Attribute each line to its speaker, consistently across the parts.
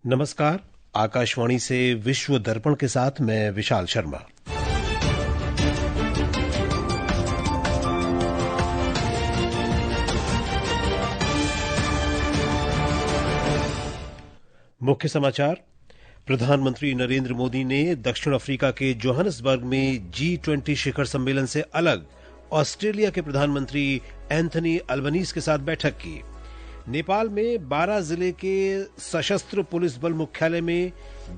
Speaker 1: नमस्कार। आकाशवाणी से विश्व दर्पण के साथ मैं विशाल शर्मा। मुख्य समाचार। प्रधानमंत्री नरेंद्र मोदी ने दक्षिण अफ्रीका के जोहानिसबर्ग में G20 शिखर सम्मेलन से अलग ऑस्ट्रेलिया के प्रधानमंत्री एंथनी अल्बनीज के साथ बैठक की। नेपाल में 12 जिले के सशस्त्र पुलिस बल मुख्यालय में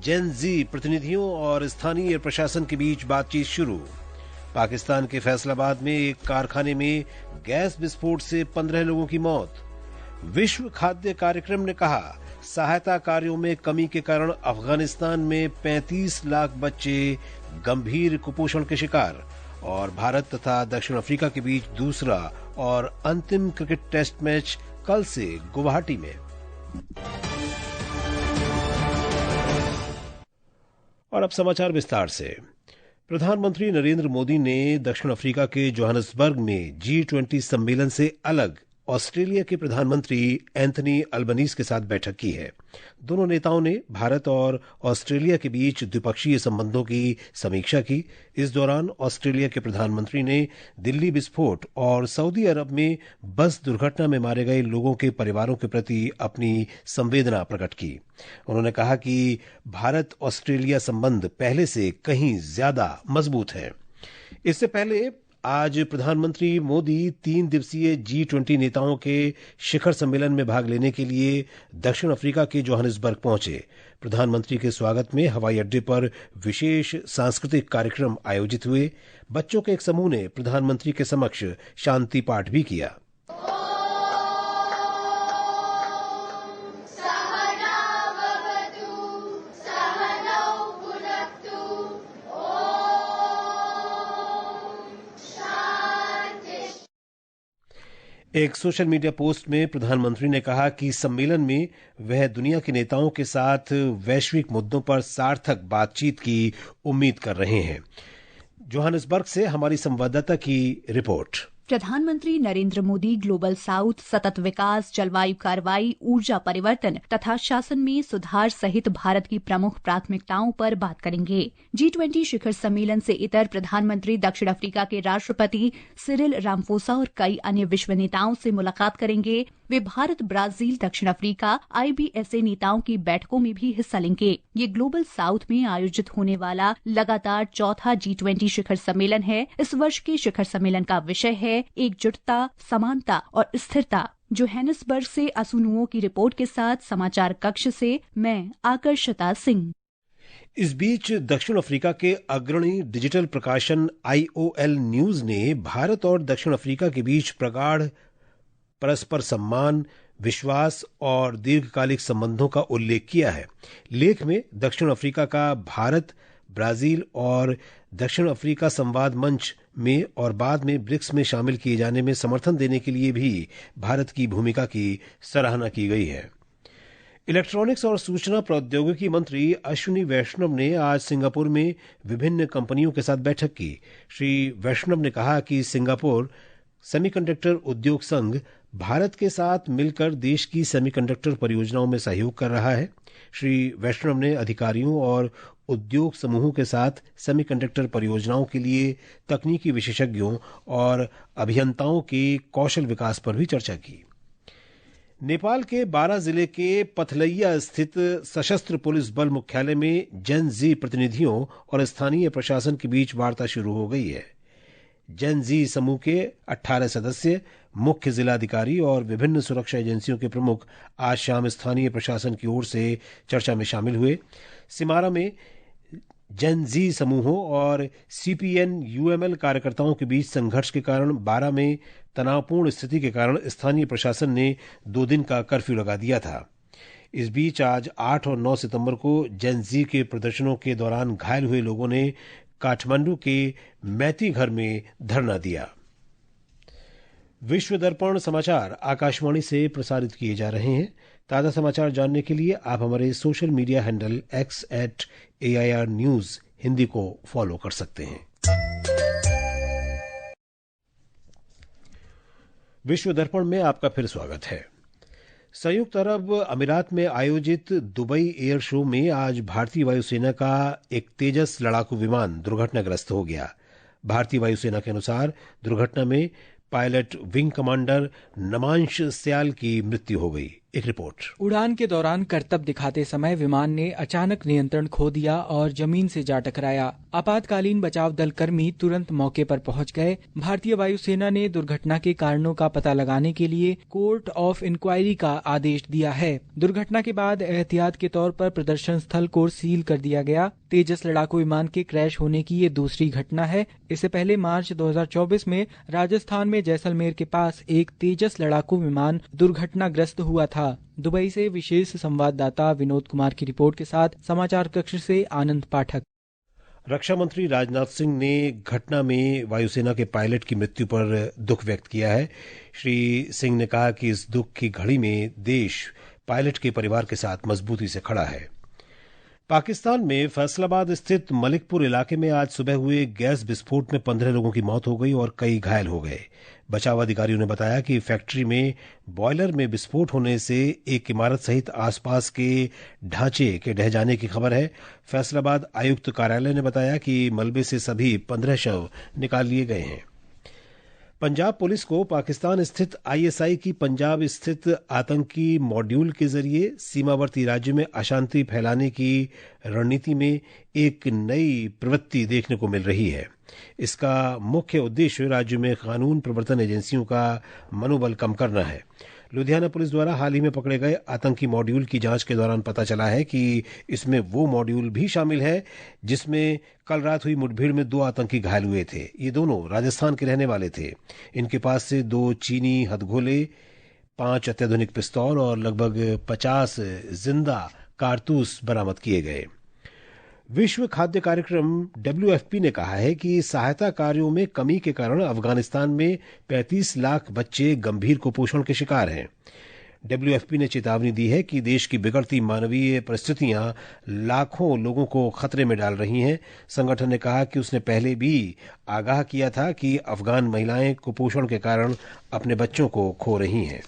Speaker 1: जेन जी प्रतिनिधियों और स्थानीय प्रशासन के बीच बातचीत शुरू। पाकिस्तान के फैसलाबाद में एक कारखाने में गैस विस्फोट से 15 लोगों की मौत। विश्व खाद्य कार्यक्रम ने कहा, सहायता कार्यों में कमी के कारण अफगानिस्तान में 35 लाख बच्चे गंभीर कुपोषण के शिकार। और भारत तथा दक्षिण अफ्रीका के बीच दूसरा और अंतिम क्रिकेट टेस्ट मैच कल से गुवाहाटी में। और अब समाचार विस्तार से। प्रधानमंत्री नरेंद्र मोदी ने दक्षिण अफ्रीका के जोहानिसबर्ग में G20 सम्मेलन से अलग ऑस्ट्रेलिया के प्रधानमंत्री एंथनी अल्बनीज के साथ बैठक की है। दोनों नेताओं ने भारत और ऑस्ट्रेलिया के बीच द्विपक्षीय संबंधों की समीक्षा की। इस दौरान ऑस्ट्रेलिया के प्रधानमंत्री ने दिल्ली विस्फोट और सऊदी अरब में बस दुर्घटना में मारे गए लोगों के परिवारों के प्रति अपनी संवेदना प्रकट की। उन्होंने कहा कि भारत ऑस्ट्रेलिया संबंध पहले से कहीं ज्यादा मजबूत है। इससे पहले आज प्रधानमंत्री मोदी 3 दिवसीय G20 नेताओं के शिखर सम्मेलन में भाग लेने के लिए दक्षिण अफ्रीका के जोहानिसबर्ग पहुंचे। प्रधानमंत्री के स्वागत में हवाई अड्डे पर विशेष सांस्कृतिक कार्यक्रम आयोजित हुए। बच्चों के एक समूह ने प्रधानमंत्री के समक्ष शांति पाठ भी किया। एक सोशल मीडिया पोस्ट में प्रधानमंत्री ने कहा कि सम्मेलन में वह दुनिया के नेताओं के साथ वैश्विक मुद्दों पर सार्थक बातचीत की उम्मीद कर रहे हैं। जोहानिसबर्ग से हमारी संवाददाता की रिपोर्ट।
Speaker 2: प्रधानमंत्री नरेंद्र मोदी ग्लोबल साउथ, सतत विकास, जलवायु कार्रवाई, ऊर्जा परिवर्तन तथा शासन में सुधार सहित भारत की प्रमुख प्राथमिकताओं पर बात करेंगे। G20 शिखर सम्मेलन से इतर प्रधानमंत्री दक्षिण अफ्रीका के राष्ट्रपति सिरिल रामफोसा और कई अन्य विश्व नेताओं से मुलाकात करेंगे। वे भारत, ब्राजील, दक्षिण अफ्रीका, IBSA नेताओं की बैठकों में भी हिस्सा लेंगे। ये ग्लोबल साउथ में आयोजित होने वाला लगातार चौथा G20 शिखर सम्मेलन है। इस वर्ष के शिखर सम्मेलन का विषय है एकजुटता, समानता और स्थिरता। जोहानिसबर्ग से असुनुओं की रिपोर्ट के साथ समाचार कक्ष से मैं आकर्षता सिंह।
Speaker 1: इस बीच दक्षिण अफ्रीका के अग्रणी डिजिटल प्रकाशन IOL न्यूज ने भारत और दक्षिण अफ्रीका के बीच प्रगाढ़ परस्पर सम्मान, विश्वास और दीर्घकालिक संबंधों का उल्लेख किया है। लेख में दक्षिण अफ्रीका का भारत, ब्राजील और दक्षिण अफ्रीका संवाद मंच में और बाद में ब्रिक्स में शामिल किए जाने में समर्थन देने के लिए भी भारत की भूमिका की सराहना की गई है। इलेक्ट्रॉनिक्स और सूचना प्रौद्योगिकी मंत्री अश्विनी वैष्णव ने आज सिंगापुर में विभिन्न कंपनियों के साथ बैठक की। श्री वैष्णव ने कहा कि सिंगापुर सेमीकंडक्टर उद्योग संघ भारत के साथ मिलकर देश की सेमीकंडक्टर परियोजनाओं में सहयोग कर रहा है। श्री वैष्णव ने अधिकारियों और उद्योग समूहों के साथ सेमीकंडक्टर परियोजनाओं के लिए तकनीकी विशेषज्ञों और अभियंताओं के कौशल विकास पर भी चर्चा की। नेपाल के 12 जिले के पथलैया स्थित सशस्त्र पुलिस बल मुख्यालय में जेन जी प्रतिनिधियों और स्थानीय प्रशासन के बीच वार्ता शुरू हो गई है। जेन जी समूह के 18 सदस्य, मुख्य जिलाधिकारी और विभिन्न सुरक्षा एजेंसियों के प्रमुख आज शाम स्थानीय प्रशासन की ओर से चर्चा में शामिल हुए। सिमारा में जेन जी समूहों और CPN UML कार्यकर्ताओं के बीच संघर्ष के कारण 12 में तनावपूर्ण स्थिति के कारण स्थानीय प्रशासन ने 2 दिन का कर्फ्यू लगा दिया था। इस बीच आज 8 और 9 सितंबर को जेन जी के प्रदर्शनों के दौरान घायल हुए लोगों ने काठमांडू के मैती घर में धरना दिया। विश्व दर्पण समाचार आकाशवाणी से प्रसारित किए जा रहे हैं। ताज़ा समाचार जानने के लिए आप हमारे social media handle X @AIR News Hindi को फॉलो कर सकते हैं। विश्व दर्पण में आपका फिर स्वागत है। संयुक्त अरब अमीरात में आयोजित दुबई एयर शो में आज भारतीय वायुसेना का एक तेजस लड़ाकू विमान दुर्घटनाग्रस्त हो गया। भारतीय वायुसेना के अनुसार दुर्घटना में pilot wing commander Namansh Sayal की मृत्यु हो गई। एक रिपोर्ट।
Speaker 3: उड़ान के दौरान करतब दिखाते समय विमान ने अचानक नियंत्रण खो दिया और जमीन से जा टकराया। आपातकालीन बचाव दल कर्मी तुरंत मौके पर पहुंच गए। भारतीय वायुसेना ने दुर्घटना के कारणों का पता लगाने के लिए कोर्ट ऑफ इंक्वायरी का आदेश दिया है। दुर्घटना के बाद एहतियात के तौर पर प्रदर्शन स्थल को सील कर दिया गया। तेजस लड़ाकू विमान के क्रैश होने की ये दूसरी घटना है। इससे पहले मार्च 2024 में राजस्थान में जैसलमेर के पास एक तेजस लड़ाकू विमान दुर्घटनाग्रस्त हुआ था। दुबई से विशेष संवाददाता विनोद कुमार की रिपोर्ट के साथ समाचार कक्ष से आनंद पाठक।
Speaker 1: रक्षा मंत्री राजनाथ सिंह ने घटना में वायुसेना के पायलट की मृत्यु पर दुख व्यक्त किया है। श्री सिंह ने कहा कि इस दुख की घड़ी में देश पायलट के परिवार के साथ मजबूती से खड़ा है। पाकिस्तान में फैसलाबाद स्थित मलिकपुर इलाके में आज सुबह हुए गैस विस्फोट में 15 लोगों की मौत हो गई और कई घायल हो गए। बचाव अधिकारियों ने बताया कि फैक्ट्री में बॉयलर में विस्फोट होने से एक इमारत सहित आसपास के ढांचे के ढह जाने की खबर है। फैसलाबाद आयुक्त कार्यालय ने बताया कि मलबे से सभी 15 शव निकाल लिए गए हैं। पंजाब पुलिस को पाकिस्तान स्थित आईएसआई की पंजाब स्थित आतंकी मॉड्यूल के जरिए सीमावर्ती राज्य में अशांति फैलाने की रणनीति में एक नई प्रवृत्ति देखने को मिल रही है। इसका मुख्य उद्देश्य राज्य में कानून प्रवर्तन एजेंसियों का मनोबल कम करना है। लुधियाना पुलिस द्वारा हाल ही में पकड़े गए आतंकी मॉड्यूल की जांच के दौरान पता चला है कि इसमें वो मॉड्यूल भी शामिल है जिसमें कल रात हुई मुठभेड़ में 2 आतंकी घायल हुए थे। ये दोनों राजस्थान के रहने वाले थे। इनके पास से 2 चीनी हथगोले, 5 अत्याधुनिक पिस्तौल और लगभग 50 जिंदा कारतूस बरामद किए गए। विश्व खाद्य कार्यक्रम WFP ने कहा है कि सहायता कार्यों में कमी के कारण अफगानिस्तान में 35 लाख बच्चे गंभीर कुपोषण के शिकार हैं। WFP ने चेतावनी दी है कि देश की बिगड़ती मानवीय परिस्थितियां लाखों लोगों को खतरे में डाल रही हैं। संगठन ने कहा कि उसने पहले भी आगाह किया था कि अफगान महिलाएं कुपोषण के कारण अपने बच्चों को खो रही हैं।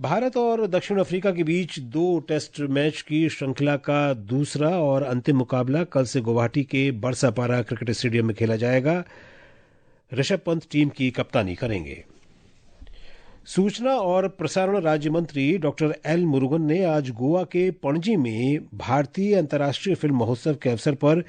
Speaker 1: भारत और दक्षिण अफ्रीका के बीच 2 टेस्ट मैच की श्रृंखला का दूसरा और अंतिम मुकाबला कल से गुवाहाटी के बरसापारा क्रिकेट स्टेडियम में खेला जाएगा। ऋषभ पंत टीम की कप्तानी करेंगे। सूचना और प्रसारण राज्य मंत्री डॉक्टर एल मुरुगन ने आज गोवा के पणजी में भारतीय अंतर्राष्ट्रीय फिल्म महोत्सव के अवसर पर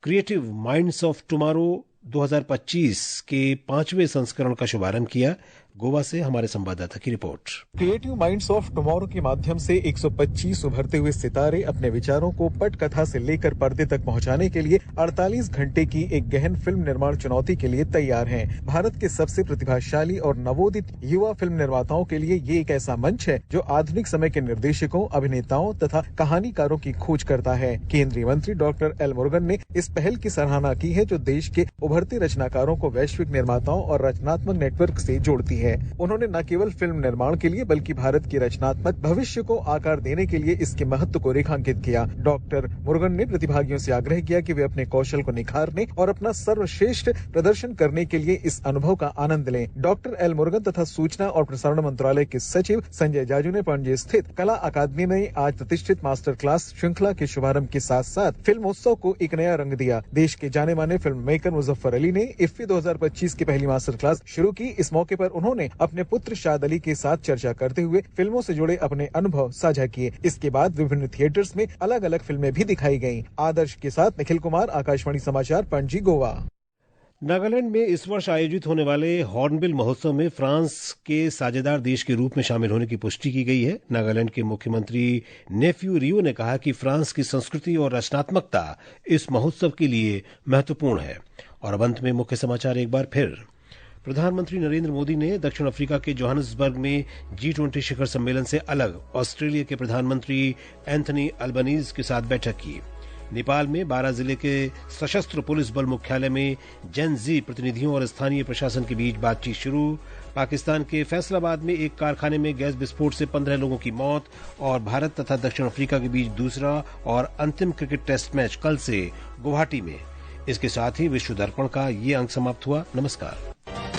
Speaker 1: क्रिएटिव माइंड्स ऑफ टुमारो 2025 के 5वें संस्करण का शुभारंभ किया। गोवा से हमारे संवाददाता की report.
Speaker 4: Creative minds of tomorrow के माध्यम से 125 उभरते हुए सितारे अपने विचारों को पटकथा से लेकर पर्दे तक पहुंचाने के लिए 48 घंटे की एक गहन फिल्म निर्माण चुनौती के लिए तैयार हैं। भारत के सबसे प्रतिभाशाली और नवोदित युवा फिल्म निर्माताओं के लिए ये एक ऐसा मंच है जो आधुनिक समय के निर्देशकों, अभिनेताओं तथा कहानीकारों की खोज करता है। केंद्रीय मंत्री डॉक्टर एल मुरुगन ने इस पहल की सराहना की है जो देश के उभरते रचनाकारों को वैश्विक निर्माताओं और रचनात्मक नेटवर्क से जोड़ती है। उन्होंने न केवल फिल्म निर्माण के लिए बल्कि भारत की रचनात्मक भविष्य को आकार देने के लिए इसके महत्व को रेखांकित किया। डॉक्टर मुरुगन ने प्रतिभागियों से आग्रह किया कि वे अपने कौशल को निखारने और अपना सर्वश्रेष्ठ प्रदर्शन करने के लिए इस अनुभव का आनंद लें। डॉक्टर एल मुरुगन तथा सूचना और प्रसारण मंत्रालय के सचिव संजय जाजू ने पणजी स्थित कला अकादमी में आज प्रतिष्ठित मास्टर क्लास श्रृंखला के शुभारंभ के साथ साथ फिल्मोत्सव को एक नया रंग दिया। देश के जाने माने फिल्म मेकर मुजफ्फर अली ने इफ्फी 2025 की पहली मास्टर क्लास शुरू की। इस मौके पर उन्होंने अपने पुत्र शाद अली के साथ चर्चा करते हुए फिल्मों से जुड़े अपने अनुभव साझा किए। इसके बाद विभिन्न थिएटर्स में अलग अलग फिल्में भी दिखाई गईं। आदर्श के साथ निखिल कुमार, आकाशवाणी समाचार, पणजी, गोवा।
Speaker 1: नागालैंड में इस वर्ष आयोजित होने वाले हॉर्नबिल महोत्सव में फ्रांस के साझेदार देश के रूप में शामिल होने की पुष्टि की गई है। नागालैंड के मुख्यमंत्री नेफ्यू रियो ने कहा कि फ्रांस की संस्कृति और रचनात्मकता इस महोत्सव के लिए महत्वपूर्ण है। और अब अंत में मुख्य समाचार एक बार फिर। प्रधानमंत्री नरेंद्र मोदी ने दक्षिण अफ्रीका के जोहान्सबर्ग में G20 शिखर सम्मेलन से अलग ऑस्ट्रेलिया के प्रधानमंत्री एंथनी अल्बनीज के साथ बैठक की। नेपाल में 12 जिले के सशस्त्र पुलिस बल मुख्यालय में जेन जी प्रतिनिधियों और स्थानीय प्रशासन के बीच बातचीत शुरू। पाकिस्तान के फैसलाबाद में एक कारखाने में गैस विस्फोट से 15 लोगों की मौत। और भारत तथा दक्षिण अफ्रीका के बीच दूसरा और अंतिम क्रिकेट टेस्ट मैच कल से गुवाहाटी में। इसके साथ ही विश्व दर्पण का ये अंक समाप्त हुआ। नमस्कार।